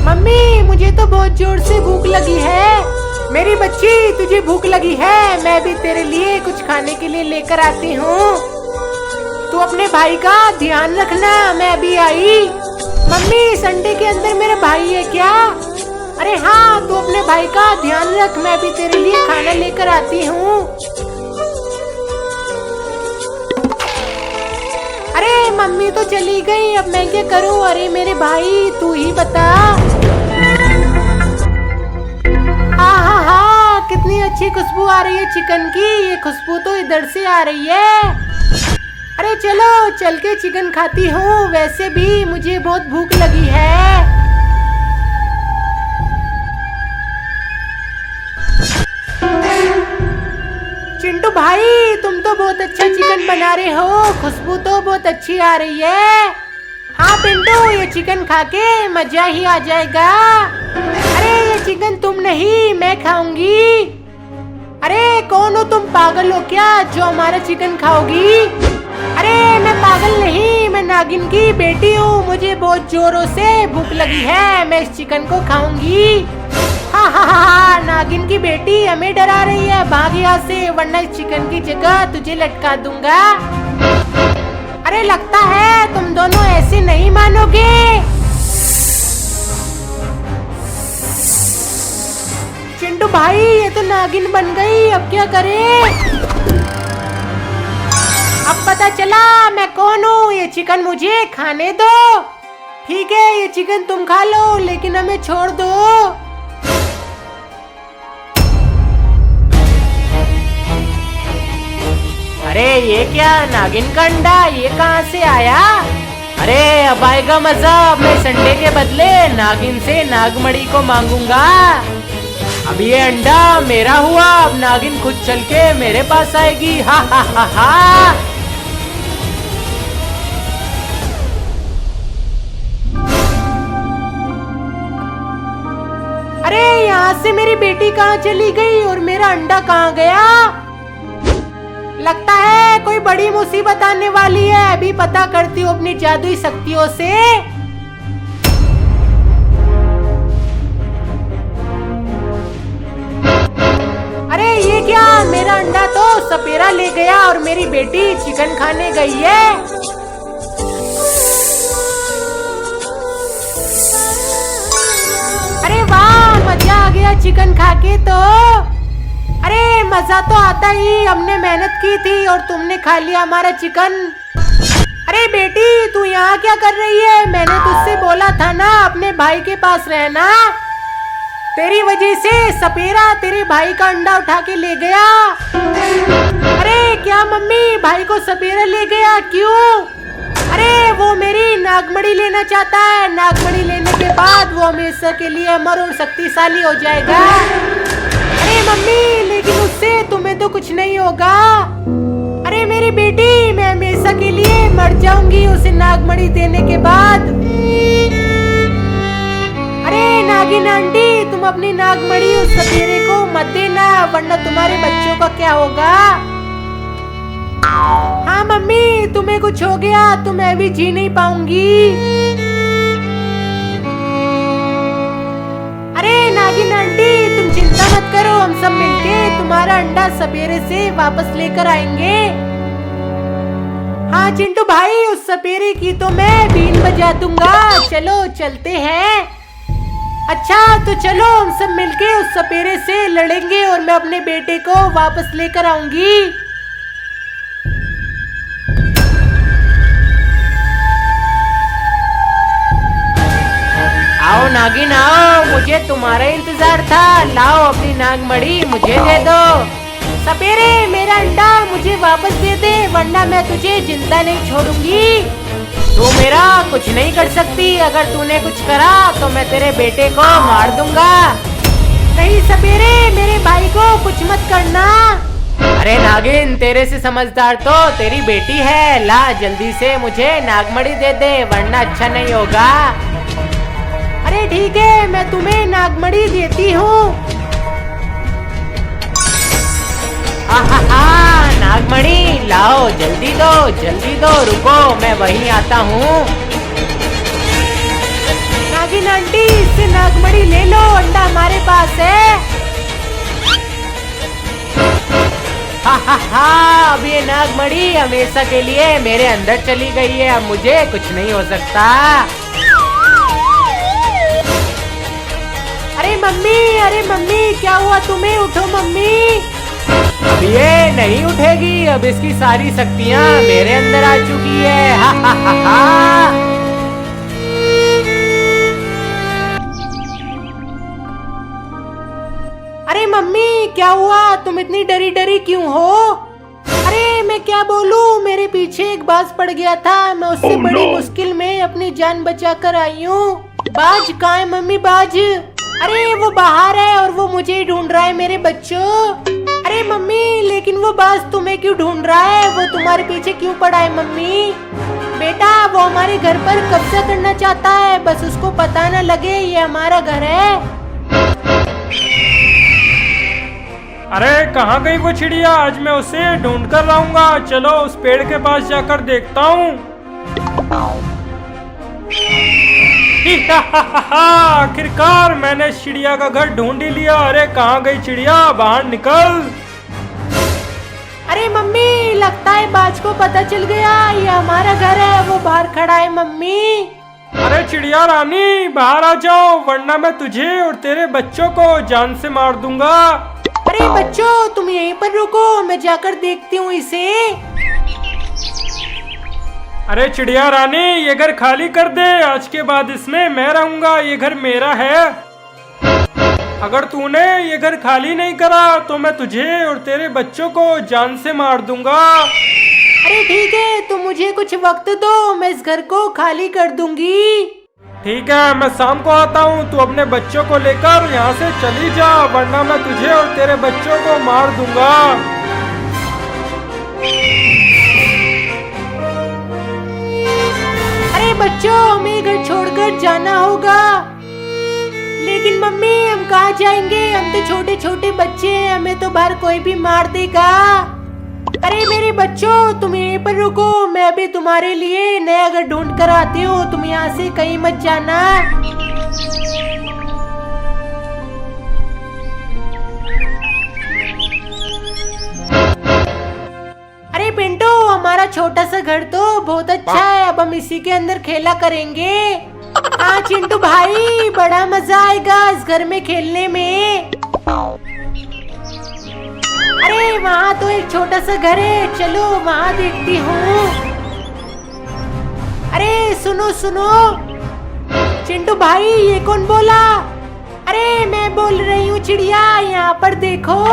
Mummy मुझे तो बहुत जोर से भूख लगी है। मेरी बच्ची तुझे भूख लगी है, मैं भी तेरे लिए कुछ खाने के लिए लेकर आती हूँ। तू अपने भाई का ध्यान रखना, मैं अभी आई। मम्मी संडे के अंदर मेरा भाई है क्या? अरे हाँ, तू अपने भाई का ध्यान रख, मैं भी तेरे लिए खाना लेकर आती हूँ। अरे मम्मी तो चली गई, अब मैं क्या करूँ? अरे मेरे भाई तू ही बता। हाँ, कितनी अच्छी खुशबू आ रही है चिकन की। ये खुशबू तो इधर से आ रही है। अरे चलो चल के चिकन खाती हूँ, वैसे भी मुझे बहुत भूख लगी है। चिंटू भाई तुम तो बहुत अच्छा चिकन बना रहे हो, खुशबू तो बहुत अच्छी आ रही है। हाँ पिंटू, ये चिकन खा के मजा ही आ जाएगा। अरे ये चिकन तुम नहीं, मैं खाऊंगी। अरे कौन हो तुम, पागल हो क्या जो हमारा चिकन खाओगी? अरे मैं पागल नहीं, मैं नागिन की बेटी हूँ। मुझे बहुत जोरों से भूख लगी है, मैं इस चिकन को खाऊंगी। हाँ, नागिन की बेटी हमें डरा रही है, भाग यहाँ से वरना इस चिकन की जगह तुझे लटका दूंगा। अरे लगता है तुम दोनों ऐसे नहीं मानोगे। चिंटू भाई ये तो नागिन बन गई, अब क्या करें? अब पता चला मैं कौन हूँ, ये चिकन मुझे खाने दो। ठीक है ये चिकन तुम खा लो, लेकिन हमें छोड़ दो। अरे ये क्या, नागिन का अंडा ये कहाँ से आया? अरे अब आएगा मजा, मैं संडे के बदले नागिन से नागमणि को मांगूंगा। अब ये अंडा मेरा हुआ, अब नागिन खुद चल के मेरे पास आएगी। हा हा हा हा। अरे यहाँ से मेरी बेटी कहाँ चली गई और मेरा अंडा कहाँ गया? लगता है कोई बड़ी मुसीबत आने वाली है, अभी पता करती हूँ अपनी जादुई शक्तियों से। अरे ये क्या, मेरा अंडा तो सपेरा ले गया और मेरी बेटी चिकन खाने गई है। अरे वाह, मजा आ गया चिकन खा के तो। अरे मजा तो आता ही, हमने मेहनत की थी और तुमने खा लिया हमारा चिकन। अरे बेटी तू यहाँ क्या कर रही है? मैंने तुझसे बोला था ना अपने भाई के पास रहना। तेरी वजह से सपेरा तेरे भाई का अंडा उठा के ले गया। अरे क्या मम्मी, भाई को सपेरा ले गया? क्यों? अरे वो मेरी नागमणि लेना चाहता है, नागमणि लेने के बाद वो हमेशा के लिए अमर और शक्तिशाली हो जाएगा। अरे मम्मी लेकिन उससे तुम्हें तो कुछ नहीं होगा। अरे मेरी बेटी, मैं हमेशा के लिए मर जाऊंगी उसे नागमणि देने के बाद। अरे नागिन आंटी, तुम अपनी नागमणि उस सपेरे को मत देना, वरना तुम्हारे बच्चों का क्या होगा? हाँ मम्मी, तुम्हें कुछ हो गया तो मैं भी जी नहीं पाऊंगी। अरे नागिन आंटी तुम चिंता मत करो, हम सब मिलके तुम्हारा अंडा सपेरे से वापस लेकर आएंगे। हाँ चिंटू भाई, उस सपेरे की तो मैं बीन बजा दूंगा। चलो चलते हैं। अच्छा तो चलो हम सब मिलके उस सपेरे से लड़ेंगे और मैं अपने बेटे को वापस लेकर आऊंगी। आओ नागिन आओ, मुझे तुम्हारा इंतजार था। लाओ अपनी नागमणि मुझे दे दो। सपेरे मेरा अंडा मुझे वापस दे दे, वरना मैं तुझे जिंदा नहीं छोड़ूंगी। तू मेरा कुछ नहीं कर सकती, अगर तूने कुछ करा तो मैं तेरे बेटे को मार दूंगा। नहीं सपेरे, मेरे भाई को कुछ मत करना। अरे नागिन, तेरे से समझदार तो तेरी बेटी है। ला जल्दी से मुझे नागमणि दे दे, वरना अच्छा नहीं होगा। अरे ठीक है, मैं तुम्हें नागमणि देती हूँ। नागमणि लाओ, जल्दी दो, रुको मैं वहीं आता हूँ। नागिन आंटी, इससे नागमणि ले लो, अंडा हमारे पास है। हा, अब ये नागमणि हमेशा के लिए मेरे अंदर चली गई है, अब मुझे कुछ नहीं हो सकता। अरे मम्मी क्या हुआ तुम्हें? उठो मम्मी। अब ये नहीं उठेगी, अब इसकी सारी शक्तियाँ मेरे अंदर आ चुकी है। हा। अरे मम्मी क्या हुआ? तुम इतनी डरी डरी क्यों हो? अरे मैं क्या बोलूं, मेरे पीछे एक बाज पड़ गया था, मैं उससे बड़ी मुश्किल में अपनी जान बचा कर आई हूँ। बाज कहाँ है मम्मी? बाज अरे वो बाहर है और वो मुझे ढूंढ रहा है मेरे बच्चों। अरे मम्मी लेकिन वो बाज तुम्हें क्यों ढूंढ रहा है? वो तुम्हारे पीछे क्यों पड़ा है मम्मी? बेटा वो हमारे घर पर कब्जा करना चाहता है, बस उसको पता न लगे ये हमारा घर है। अरे कहाँ गई वो चिड़िया? आज मैं उसे ढूंढ कर लाऊंगा। चलो उस पेड़ के पास जाकर देखता हूँ। आखिरकार मैंने चिड़िया का घर ढूंढ ही लिया। अरे कहाँ गई चिड़िया? बाहर निकल। अरे मम्मी लगता है बाज को पता चल गया ये हमारा घर है, वो बाहर खड़ा है मम्मी। अरे चिड़िया रानी बाहर आ जाओ, वरना मैं तुझे और तेरे बच्चों को जान से मार दूंगा। अरे बच्चों तुम यहीं पर रुको, मैं जाकर देखती हूँ इसे। अरे चिड़िया रानी ये घर खाली कर दे, आज के बाद इसमें मैं रहूंगा, ये घर मेरा है। अगर तूने ये घर खाली नहीं करा तो मैं तुझे और तेरे बच्चों को जान से मार दूंगा। अरे ठीक है, तुम मुझे कुछ वक्त दो, मैं इस घर को खाली कर दूंगी। ठीक है, मैं शाम को आता हूँ, तू अपने बच्चों को लेकर यहाँ से चली जा, वरना मैं तुझे और तेरे बच्चों को मार दूंगा। अरे बच्चों हमें घर छोड़कर जाना होगा। लेकिन मम्मी हम कहाँ जाएंगे? हम तो छोटे छोटे बच्चे हैं, हमें तो बाहर कोई भी मार देगा। अरे मेरे बच्चों तुम यहीं पर रुको, मैं अभी तुम्हारे लिए नया घर ढूंढ कर आती हूँ, तुम यहाँ से कहीं मत जाना। अरे पिंटू हमारा छोटा सा घर तो बहुत अच्छा है, अब हम इसी के अंदर खेला करेंगे। हाँ चिंटू भाई बड़ा मजा आएगा इस घर में खेलने में। अरे वहाँ तो एक छोटा सा घर है, चलो वहाँ देखती हूँ। अरे सुनो सुनो चिंटू भाई, ये कौन बोला? अरे मैं बोल रही हूँ चिड़िया, यहाँ पर देखो।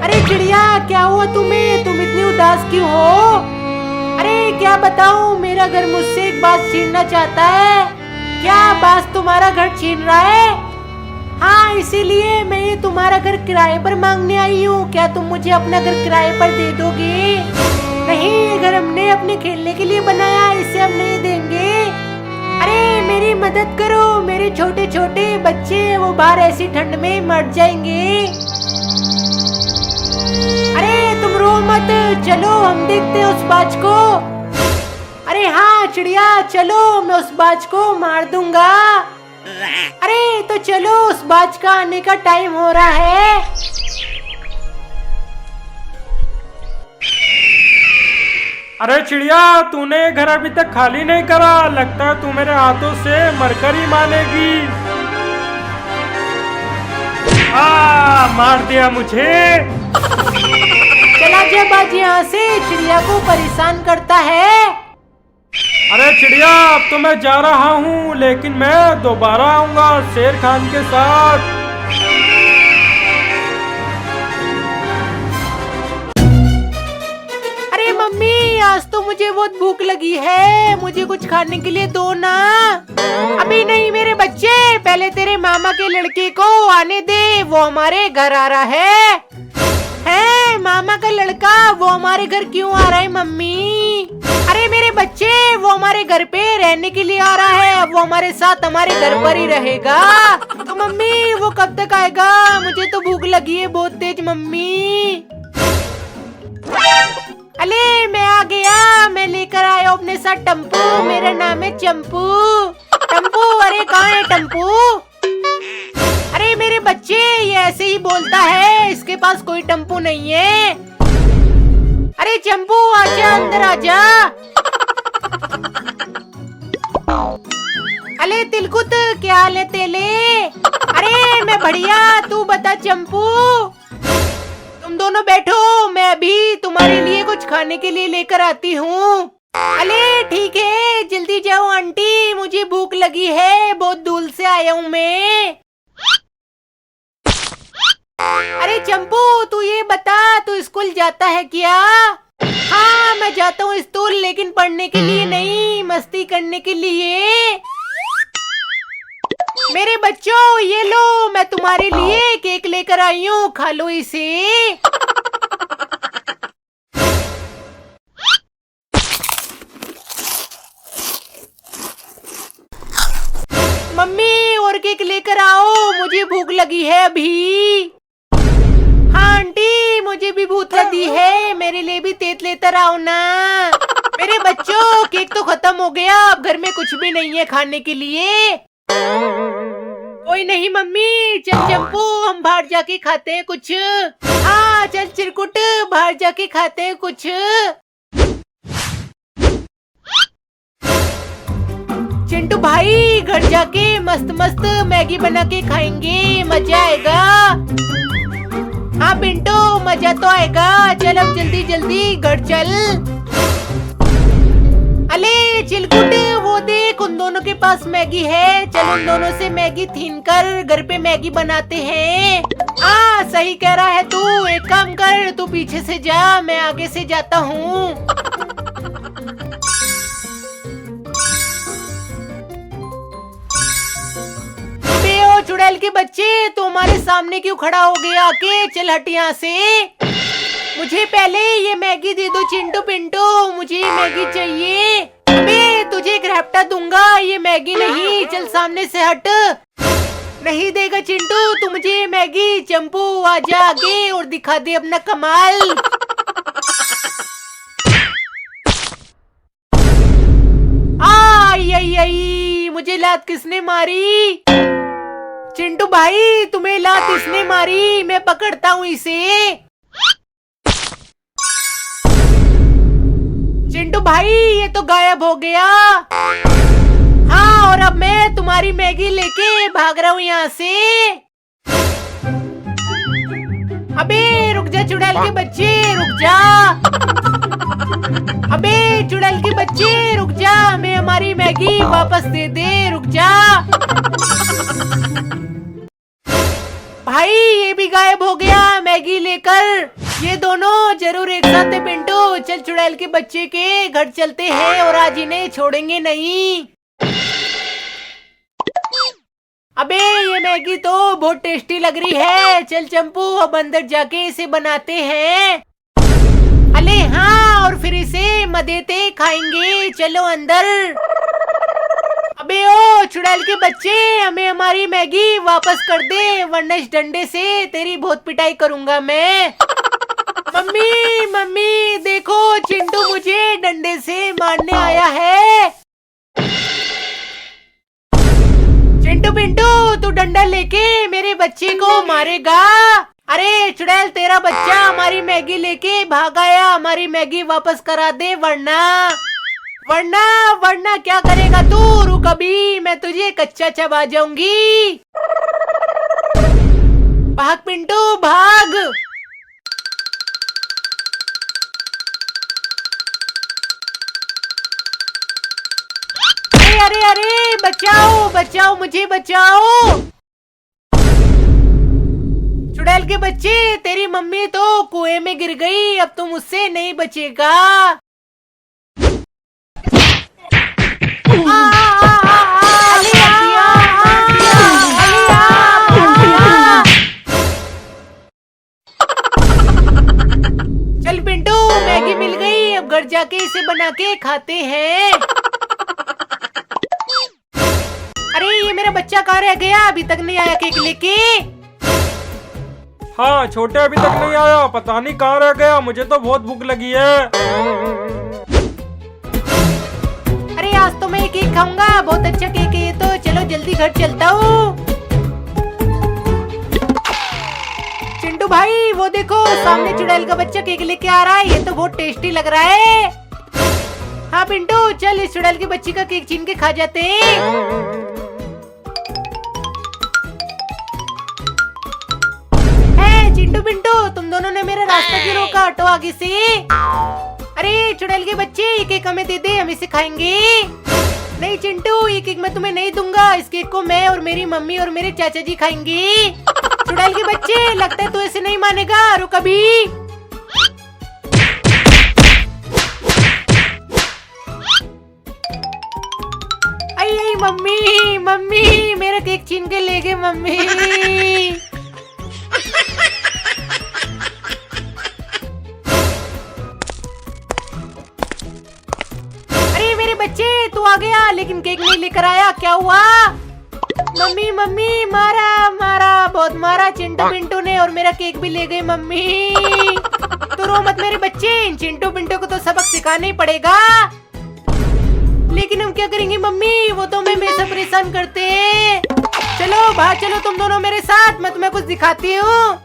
अरे चिड़िया क्या हुआ तुम्हें? तुम इतनी उदास क्यों हो? अरे क्या बताऊँ, मेरा घर मुझसे एक बात छीनना चाहता है। क्या बाज तुम्हारा घर छीन रहा है? हाँ इसीलिए मैं ये तुम्हारा घर किराए पर मांगने आई हूँ, क्या तुम मुझे अपना घर किराए पर दे दोगे? नहीं, ये घर हमने अपने खेलने के लिए बनाया, इसे हम नहीं देंगे। अरे मेरी मदद करो, मेरे छोटे छोटे बच्चे वो बाहर ऐसी ठंड में मर जाएंगे। अरे तुम रो मत, चलो हम देखते हैं उस बाज को। अरे हाँ चिड़िया चलो, मैं उस बाज को मार दूंगा। अरे तो चलो, उस बाज का आने का टाइम हो रहा है। अरे चिड़िया तूने ये घर अभी तक खाली नहीं करा, लगता है तू मेरे हाथों से मरकर ही मानेगी। मार दिया मुझे। चला जा बाज यहाँ से, चिड़िया को परेशान करता है। अरे चिड़िया अब तो मैं जा रहा हूँ, लेकिन मैं दोबारा आऊंगा शेर खान के साथ। अरे मम्मी आज तो मुझे बहुत भूख लगी है, मुझे कुछ खाने के लिए दो ना। अभी नहीं मेरे बच्चे, पहले तेरे मामा के लड़के को आने दे, वो हमारे घर आ रहा है। मामा का लड़का वो हमारे घर क्यों आ रहा है मम्मी? अरे मेरे बच्चे वो हमारे घर पे रहने के लिए आ रहा है, अब वो हमारे साथ हमारे घर पर ही रहेगा। तो मम्मी वो कब तक आएगा? मुझे तो भूख लगी है बहुत तेज मम्मी। अले मैं आ गया, मैं लेकर आया अपने साथ टम्पू, मेरा नाम है चंपू। टम्पू अरे कहाँ है टम्पू? बच्चे, ये ऐसे ही बोलता है, इसके पास कोई टम्पू नहीं है। अरे चंपू आजा, अंदर आजा। अले तिलकुत, क्या हाल है तेले? अरे मैं बढ़िया, तू बता चंपू। तुम दोनों बैठो, मैं अभी तुम्हारे लिए कुछ खाने के लिए लेकर आती हूँ। अले ठीक है, जल्दी जाओ आंटी, मुझे भूख लगी है, बहुत दूर से आया हूँ मैं। अरे चंपू तू ये बता, तू स्कूल जाता है क्या? हाँ मैं जाता हूँ स्कूल, लेकिन पढ़ने के लिए नहीं, मस्ती करने के लिए। मेरे बच्चों ये लो, मैं तुम्हारे लिए केक लेकर आई हूँ, खा लो इसे। मम्मी और केक लेकर आओ, मुझे भूख लगी है अभी। हाँ आंटी, मुझे भी भूख लगी है, मेरे लिए भी तेत लेकर आओ ना। मेरे बच्चों केक तो खत्म हो गया, अब घर में कुछ भी नहीं है खाने के लिए। कोई नहीं मम्मी, चल चंपू हम बाहर जाके खाते हैं कुछ। हाँ चल चिरकुट, बाहर जाके खाते हैं कुछ। चिंटू भाई घर जाके मस्त मस्त मैगी बना के खाएंगे, मजा आएगा। हाँ पिंटू मजा तो आएगा, चल अब जल्दी जल्दी घर चल। अले चिलकुट, वो देख उन दोनों के पास मैगी है, चल उन दोनों से मैगी छीन कर घर पे मैगी बनाते हैं। हाँ सही कह रहा है तू, एक काम कर, तू पीछे से जा, मैं आगे से जाता हूँ। चुड़ैल के बच्चे, तू हमारे सामने क्यों खड़ा हो गया आके? चल हट यहाँ से, मुझे पहले ये मैगी दे दो चिंटू पिंटू, मुझे मैगी चाहिए। मैं तुझे एक रैप्टा दूंगा, ये मैगी नहीं, चल सामने से हट। नहीं देगा चिंटू तू मुझे मैगी। चंपू आजा आगे और दिखा दे अपना कमाल। आई आई आई, मुझे लात किसने मारी? चिंटू भाई तुम्हें लात इसने मारी, मैं पकड़ता हूँ इसे। चिंटू भाई ये तो गायब हो गया। हाँ और अब मैं तुम्हारी मैगी लेके भाग रहा हूँ यहाँ से। अबे रुक जा चुड़ैल के बच्चे, रुक जा। अबे चुड़ैल के बच्चे रुक जा, हमें हमारी मैगी वापस दे दे, रुक जा। भाई ये भी गायब हो गया मैगी लेकर। ये दोनों जरूर एक साथ है पिंटू, चल चुड़ैल के बच्चे के घर चलते हैं और आज इन्हें छोड़ेंगे नहीं। अबे ये मैगी तो बहुत टेस्टी लग रही है, चल चंपू अब अंदर जाके इसे बनाते हैं। अले हाँ और फिर इसे मदेते खाएंगे, चलो अंदर। अबे ओ चुड़ैल के बच्चे, हमें हमारी मैगी वापस कर दे, वरना इस डंडे से तेरी बहुत पिटाई करूंगा मैं। मम्मी मम्मी देखो चिंटू मुझे डंडे से मारने आया है। चिंटू पिंटू तू डंडा लेके मेरे बच्चे को मारेगा। अरे चुड़ैल तेरा बच्चा हमारी मैगी लेके भाग आया, हमारी मैगी वापस करा दे वरना वरना वरना क्या करेगा तू? रुक अभी, मैं तुझे कच्चा चबा जाऊंगी। भाग पिंटू भाग। अरे अरे अरे बचाओ बचाओ मुझे बचाओ। चुड़ैल के बच्चे तेरी मम्मी तो कुएं में गिर गई, अब तुम उससे नहीं बचेगा। चल पिंटू मैगी मिल गई, अब घर जाके इसे बना के खाते हैं। अरे ये मेरा बच्चा कहाँ रह गया, अभी तक नहीं आया केक लेके। हाँ छोटे अभी तक नहीं आया, पता नहीं कहाँ रह गया, मुझे तो बहुत भूख लगी है। अरे आज तो मैं ये केक खाऊंगा, बहुत अच्छा केक है ये तो। चलो जल्दी घर चलता हूँ। सामने चुड़ैल का बच्चा केक लेके आ रहा है, ये तो बहुत टेस्टी लग रहा है। हाँ पिंटू चल इस चुड़ैल की बच्ची का केक छीन के खा जाते हैं। चिंटू पिंटू तुम दोनों ने मेरा रास्ता क्यों रोका? हटो आगे से। अरे चुड़ैल के बच्चे ये केक हमें दे दे, हम इसे खाएंगे। नहीं चिंटू ये केक मैं तुम्हें नहीं दूंगा, इस केक को मैं और मेरी मम्मी और मेरे चाचा जी खाएंगे। चुड़ैल के बच्चे लगता है तू ऐसे नहीं मानेगा, रुक अभी। आई मम्मी मम्मी मेरा केक छीन के ले गए मम्मी। अरे मेरे बच्चे तू आ गया लेकिन केक नहीं लेकर आया, क्या हुआ? मम्मी मम्मी मारा मारा बहुत मारा चिंटू पिंटू ने और मेरा केक भी ले गए मम्मी। तो रो मत मेरे बच्चे, इन चिंटू पिंटू को तो सबक सिखाना ही पड़ेगा। लेकिन हम क्या करेंगे मम्मी, वो तो हमें हमेशा परेशान करते हैं। चलो बाहर चलो तुम दोनों मेरे साथ, मैं तुम्हें कुछ दिखाती हूँ।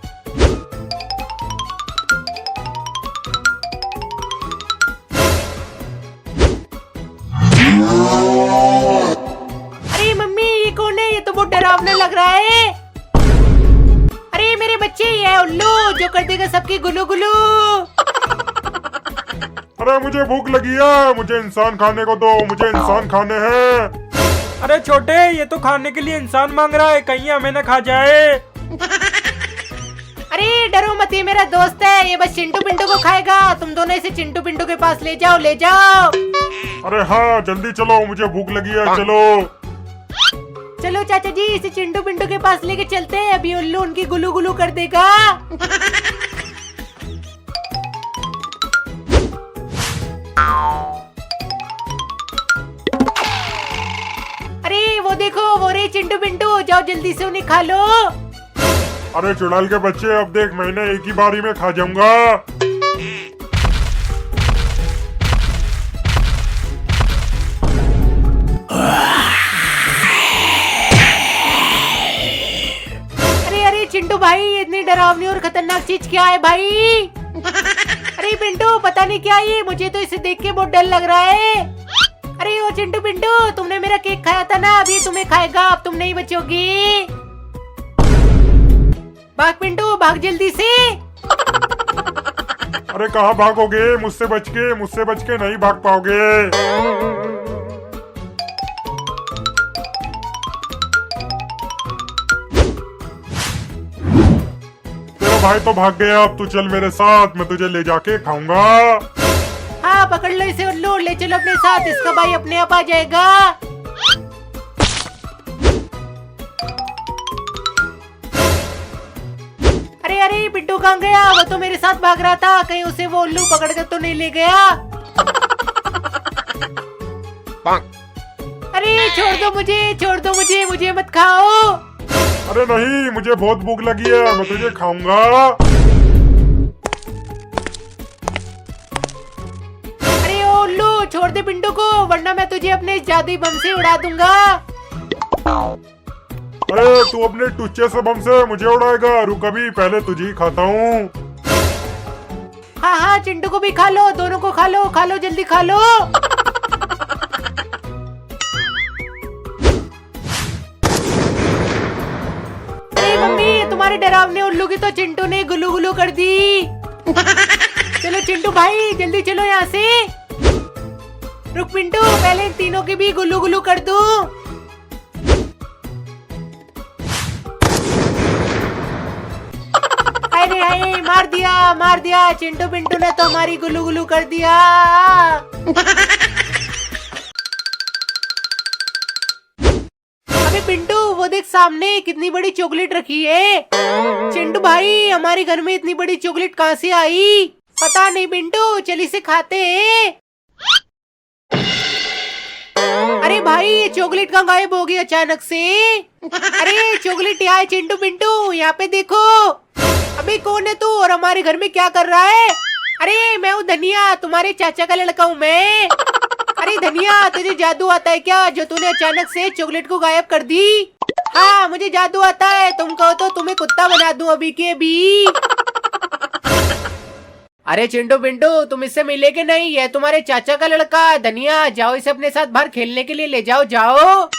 अरे मम्मी ये कौन है? ये तो बहुत डरावना लग रहा है। अरे मेरे बच्चे ये उल्लू जो कर देगा सबकी गुलू गुलू। अरे मुझे भूख लगी है, मुझे इंसान खाने को दो, मुझे इंसान खाने हैं। अरे छोटे ये तो खाने के लिए इंसान मांग रहा है, कहीं हमें न खा जाए। अरे डरो मत, ये मेरा दोस्त है, ये बस चिंटू पिंटू को खाएगा। तुम दोनों इसे चिंटू पिंटू के पास ले जाओ ले जाओ। अरे हाँ जल्दी चलो, मुझे भूख लगी है, चलो। चलो चाचा जी इसे चिंटू पिंटू के पास लेके चलते हैं, अभी उल्लू उनकी गुलू गुलू कर देगा। अरे वो देखो वो रे चिंटू पिंटू, जाओ जल्दी से उन्हें खा लो। अरे चुड़ैल के बच्चे अब देख मैंने एक ही बारी में खा जाऊंगा। अरे चिंटू भाई इतनी डरावनी और खतरनाक चीज क्या है भाई? अरे पिंटू पता नहीं क्या ये, मुझे तो इसे देख के बहुत डर लग रहा है। अरे ओ चिंटू पिंटू तुमने मेरा केक खाया था ना, अभी तुम्हें खाएगा, अब तुम नहीं बचोगी। भाग पिंटू भाग जल्दी से। अरे कहाँ भागोगे? मुझसे बच के नहीं भाग पाओगे। तेरा भाई तो भाग गया, अब तू चल मेरे साथ, मैं तुझे ले जाके खाऊंगा। हाँ पकड़ लो इसे उल्लू, ले चलो अपने साथ, इसका भाई अपने आप आ जाएगा। अरे अरे पिंटू कहाँ गया? वो तो मेरे साथ भाग रहा था, कहीं उसे वो उल्लू पकड़ कर तो नहीं ले गया। अरे छोड़ दो मुझे मत खाओ। अरे नहीं मुझे बहुत भूख लगी है, मैं तुझे खाऊंगा। अरे ओ उल्लू छोड़ दे पिंटू को, वरना मैं तुझे अपने जादुई बम से उड़ा दूंगा। अरे तू अपने टुच्चे से बम से मुझे उड़ाएगा? रुक अभी पहले तुझे ही खाता हूँ। हाँ चिंटू को भी खा लो, दोनों को खा लो जल्दी खा लो। अरे मम्मी तुम्हारे डरावने उल्लू की तो चिंटू ने गुलू गुलू कर दी। चलो चिंटू भाई जल्दी चलो यहाँ से। रुक पिंटू पहले इन तीनों की भी गुलू गुलू कर दूं। अरे हाय मार दिया चिंटू पिंटू ने तो हमारी गुलू गुलू कर दिया। अबे पिंटू वो देख सामने कितनी बड़ी चॉकलेट रखी है। चिंटू भाई हमारे घर में इतनी बड़ी चॉकलेट कहाँ से आई? पता नहीं पिंटू, चल इसे खाते हैं। अरे भाई ये चॉकलेट कहाँ गायब हो गई अचानक से? अरे चॉकलेट यहाँ है चिंटू पिंटू, यहाँ पे देखो। अबे कौन है तू और हमारे घर में क्या कर रहा है? अरे मैं हूँ धनिया, तुम्हारे चाचा का लड़का हूँ मैं। अरे धनिया तुझे जादू आता है क्या, जो तूने अचानक से चॉकलेट को गायब कर दी? हाँ मुझे जादू आता है, तुम कहो तो तुम्हें कुत्ता बना दूं अभी के अभी। अरे चिंटू पिंटू, तुम इससे मिले कि नहीं? ये तुम्हारे चाचा का लड़का धनिया। जाओ इसे अपने साथ बाहर खेलने के लिए ले जाओ, जाओ।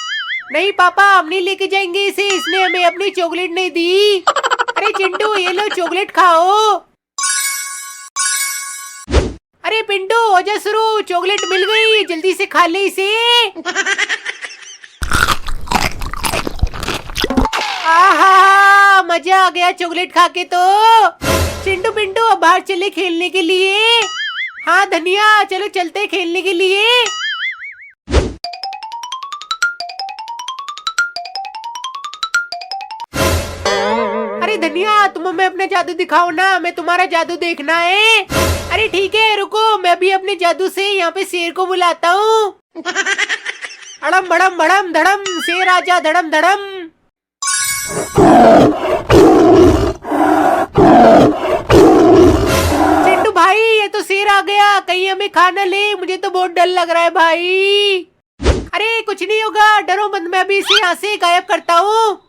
नहीं पापा, हम नहीं लेके जाएंगे इसे, इसने हमें अपनी चॉकलेट नहीं दी। अरे चिंटू, ये लो चॉकलेट खाओ। अरे पिंटू, हो जा शुरू, चॉकलेट मिल गई, जल्दी से खा ले इसे। आहा, मजा आ गया चॉकलेट खा के तो। चिंटू पिंटू, अब बाहर चले खेलने के लिए। हाँ धनिया, चलो चलते खेलने के लिए। अरे धनिया, तुम हमें अपना जादू दिखाओ ना, हमें तुम्हारा जादू देखना है। अरे ठीक है, रुको, मैं भी अपने जादू से यहाँ पे शेर को बुलाता हूँ। अड़म बड़म बड़म धड़म, शेर आजा धड़म धड़म। चिंटू भाई, ये तो शेर आ गया, कहीं हमें खा न ले, मुझे तो बहुत डर लग रहा है भाई। अरे कुछ नहीं होगा, डरो मत, मैं अभी इसे यहाँ से गायब करता हूँ।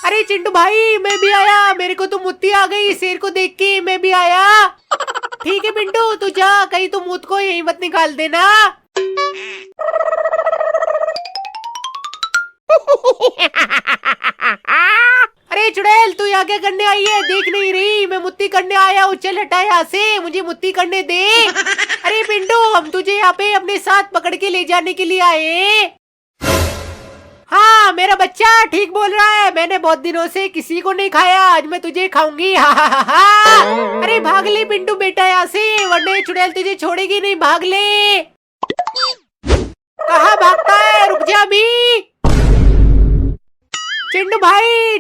अरे चिंटू भाई, मैं भी आया, मेरे को तो मुत्ती आ गई शेर को देख के, मैं भी आया। ठीक है पिंटू, तू जा, कहीं तू मुत को यहीं मत निकाल देना। अरे चुड़ैल, तू यहाँ क्या करने आई है? देख नहीं रही मैं मुत्ती करने आया हूँ, चल हटा यहाँ से, मुझे मुत्ती करने दे। अरे पिंटू, हम तुझे यहाँ पे अपने साथ पकड़ के ले जाने के लिए आए। हाँ मेरा बच्चा ठीक बोल रहा है, मैंने बहुत दिनों से किसी को नहीं खाया, आज मैं तुझे खाऊंगी। अरे भाग ले पिंटू बेटा यहाँ से, वरना चुड़ैल तुझे छोड़ेगी नहीं, भाग ले। कहाँ भागता है, रुक जा अभी।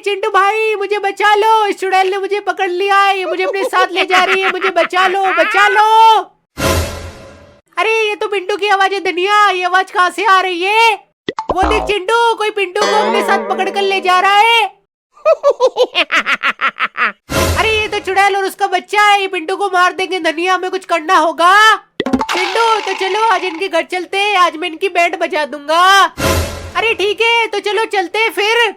चिंटू भाई मुझे बचा लो, इस चुड़ैल ने मुझे पकड़ लिया है, ये मुझे अपने साथ ले जा रही है, मुझे बचा लो बचा लो। अरे ये तो पिंटू की आवाज है धनिया, ये आवाज कहाँ से आ रही है? वो देख चिंटू, कोई पिंटू को अपने साथ पकड़ कर ले जा रहा है। अरे ये तो चुड़ैल और उसका बच्चा है, ये पिंटू को मार देंगे धनिया, हमें कुछ करना होगा। चिंटू तो चलो आज इनके घर चलते हैं, आज मैं इनकी बैंड बजा दूंगा। अरे ठीक है, तो चलो चलते हैं फिर।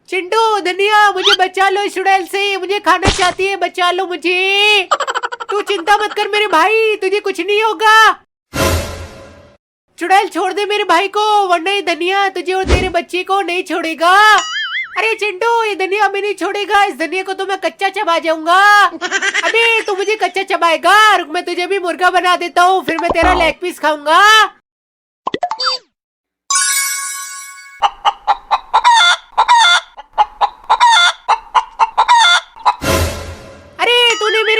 चिंटू धनिया, मुझे बचा लो इस चुड़ैल से, मुझे खाना चाहती है, बचा लो मुझे। तू चिंता मत कर मेरे भाई, तुझे कुछ नहीं होगा। चुड़ैल छोड़ दे मेरे भाई को, वरना ये धनिया तुझे और तेरे बच्चे को नहीं छोड़ेगा। अरे चिंटू, ये धनिया हमें नहीं छोड़ेगा, इस धनिया को तो मैं कच्चा चबा जाऊंगा। अबे तू मुझे कच्चा चबाएगा, रुक मैं तुझे भी मुर्गा बना देता हूँ, फिर मैं तेरा लेग पीस खाऊंगा।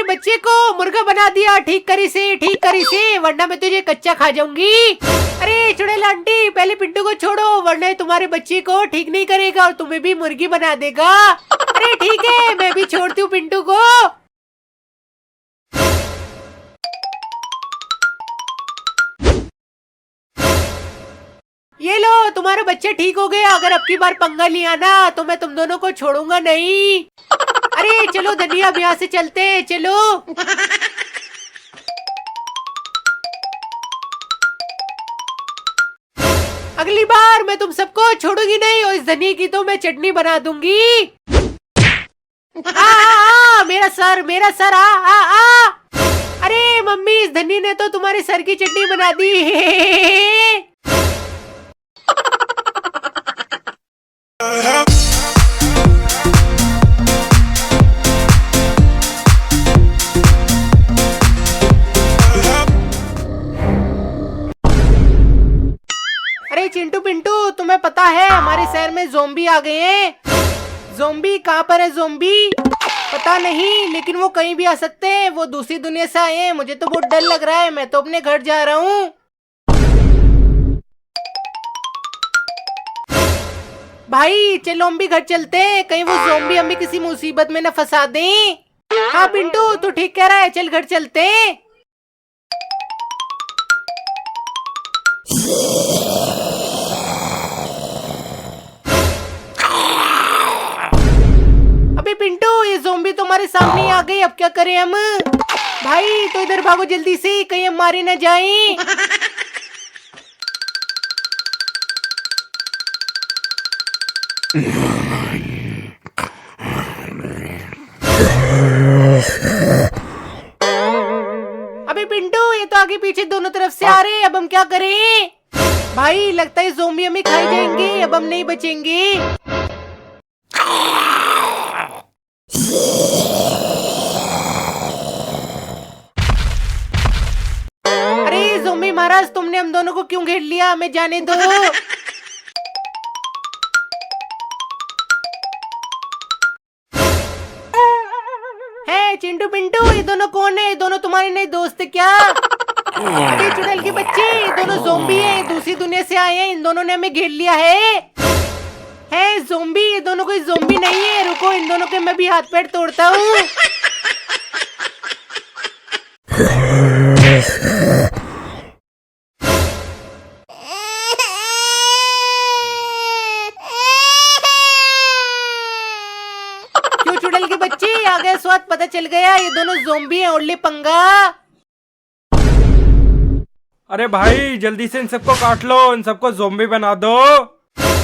बच्चे को मुर्गा बना दिया, ठीक करी से, वरना मैं तुझे कच्चा खा जाऊंगी। अरे चुड़ैल आंटी, पहले पिंटू को छोड़ो, वरना तुम्हारे बच्चे को ठीक नहीं करेगा और तुम्हें भी मुर्गी बना देगा। अरे ठीक है, मैं भी छोड़ती हूँ पिंटू को। ये लो, तुम्हारा बच्चा ठीक हो गया, अगर अब की बार पंगा लिया ना तो मैं तुम दोनों को छोड़ूंगा नहीं। अरे चलो धनिया, अब यहाँ से चलते हैं, चलो। अगली बार मैं तुम सबको छोड़ूंगी नहीं, और इस धनिया की तो मैं चटनी बना दूंगी। मेरा सर आ। अरे मम्मी, इस धनिया ने तो तुम्हारे सर की चटनी बना दी। चिंटू पिंटू, तुम्हें पता है हमारे शहर में ज़ोंबी आ गए हैं। ज़ोंबी कहाँ पर है? ज़ोंबी पता नहीं, लेकिन वो कहीं भी आ सकते हैं, वो दूसरी दुनिया से आए हैं। मुझे तो बहुत डर लग रहा है, मैं तो अपने घर जा रहा हूँ। भाई चलो हम भी घर चलते हैं, कहीं वो ज़ोंबी हमें किसी मुसीबत में न फंसा दें। हाँ पिंटू, तू ठीक कह रहा है, चल घर चलते हैं। अबे पिंटू, ये ज़ोंबी तुम्हारे सामने आ गई, अब क्या करें हम? भाई तो इधर भागो जल्दी से, कहीं हम मारे न जाएं। अबे पिंटू, ये तो आगे पीछे दोनों तरफ से आ रहे हैं, अब हम क्या करें? भाई लगता है ज़ोंबी हमें खाई जाएंगे, अब हम नहीं बचेंगे। अरे ज़ोंबी महाराज, तुमने हम दोनों को क्यों घेर लिया? हमें जाने दो। है चिंटू पिंटू, ये दोनों कौन है? ये दोनों तुम्हारे नए दोस्त है क्या? अरे चुड़ैल के बच्चे, ये दोनों ज़ोंबी हैं, दूसरी दुनिया से आए हैं। इन दोनों ने हमें घेर लिया है ज़ोंबी। ये दोनों कोई ज़ोंबी नहीं है, रुको इन दोनों के मैं भी हाथ पैर तोड़ता हूँ। क्यों चुड़ैल के बच्चे, आ गए स्वाद, पता चल गया ये दोनों ज़ोंबी हैं, ओले पंगा। अरे भाई जल्दी से इन सबको काट लो, इन सबको ज़ोंबी बना दो।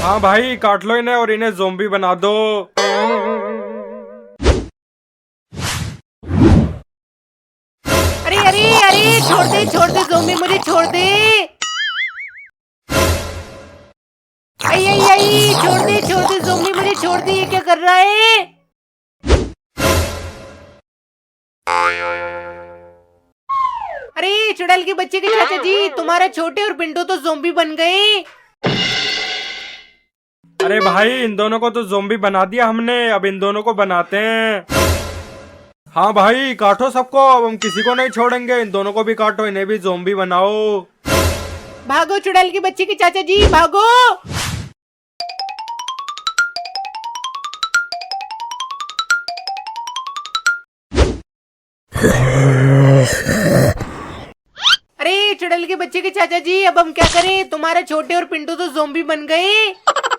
हाँ भाई काट लो इन्हें और इन्हें ज़ोंबी बना दो। अरे अरे अरे, छोड़ दे ज़ोंबी, मुझे छोड़ दे। आई आई आई, छोड़ दे ज़ोंबी, मुझे छोड़ दे। ये क्या कर रहा है? अरे चुड़ैल के बच्चे के चाचा जी, तुम्हारा छोटे और पिंटू तो ज़ोंबी बन गए। अरे भाई इन दोनों को तो ज़ोंबी बना दिया हमने, अब इन दोनों को बनाते हैं। हाँ भाई काटो सबको, अब हम किसी को नहीं छोड़ेंगे, इन दोनों को भी काटो, इन्हें भी ज़ोंबी बनाओ। भागो चुड़ैल के बच्चे के चाचा जी, भागो। अरे चुड़ैल के बच्चे के चाचा जी, अब हम क्या करें? तुम्हारे छोटे और पिंटू तो ज़ोंबी बन गए।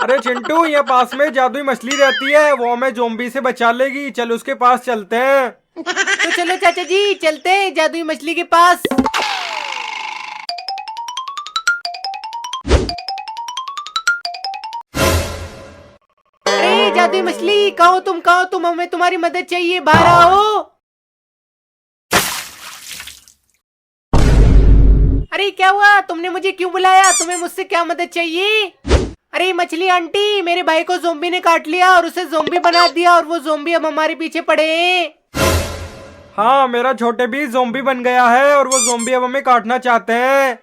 अरे चिंटू, यहाँ पास में जादुई मछली रहती है, वो हमें ज़ोंबी से बचा लेगी, चल उसके पास चलते हैं। तो चलो चाचा जी, चलते हैं जादुई मछली के पास। अरे जादुई मछली, कहो तुम, हमें तुम्हारी मदद चाहिए, बाहर आओ। अरे क्या हुआ? तुमने मुझे क्यों बुलाया? तुम्हें मुझसे क्या मदद चाहिए? अरे मछली आंटी, मेरे भाई को ज़ोंबी ने काट लिया और उसे ज़ोंबी बना दिया, और वो ज़ोंबी अब हमारे पीछे पड़े हैं। हाँ मेरा छोटे भी ज़ोंबी बन गया है और वो ज़ोंबी अब हमें काटना चाहते हैं।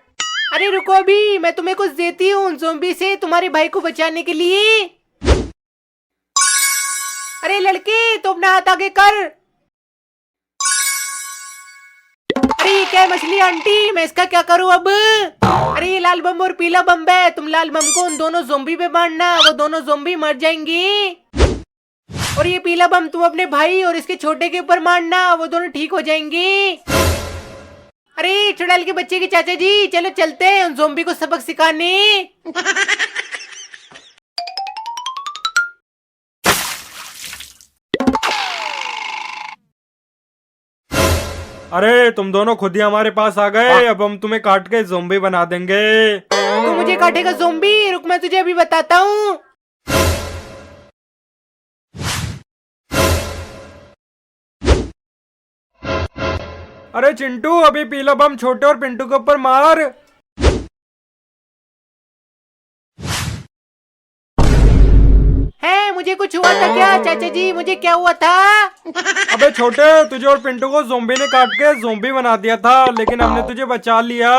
अरे रुको, अभी मैं तुम्हें कुछ देती हूँ उन ज़ोंबी से, तुम्हारे भाई को बचाने के लिए। अरे लड़के, तो अपना हाथ आगे कर। अरे ये क्या है मछली आंटी, मैं इसका क्या करूँ अब? अरे ये लाल बम और पीला बम है, तुम लाल बम को उन दोनों ज़ोंबी पे मारना, वो दोनों ज़ोंबी मर जाएंगे। और ये पीला बम तुम अपने भाई और इसके छोटे के ऊपर मारना, वो दोनों ठीक हो जाएंगे। अरे चुड़ैल के बच्चे के चाचा जी, चलो चलते हैं उन ज़ोंबी को सबक सिखाने। अरे तुम दोनों खुद ही हमारे पास आ गए, अब हम तुम्हें काट के ज़ोंबी बना देंगे। तू मुझे काटेगा ज़ोंबी? रुक, मैं तुझे अभी बताता हूँ। अरे चिंटू, अभी पीला बम छोटे और पिंटू के ऊपर मार। है, मुझे कुछ हुआ था क्या चाचा जी? मुझे क्या हुआ था? अबे छोटे, तुझे और पिंटू को ज़ोंबी ने काट के ज़ोंबी बना दिया था, लेकिन हमने तुझे बचा लिया।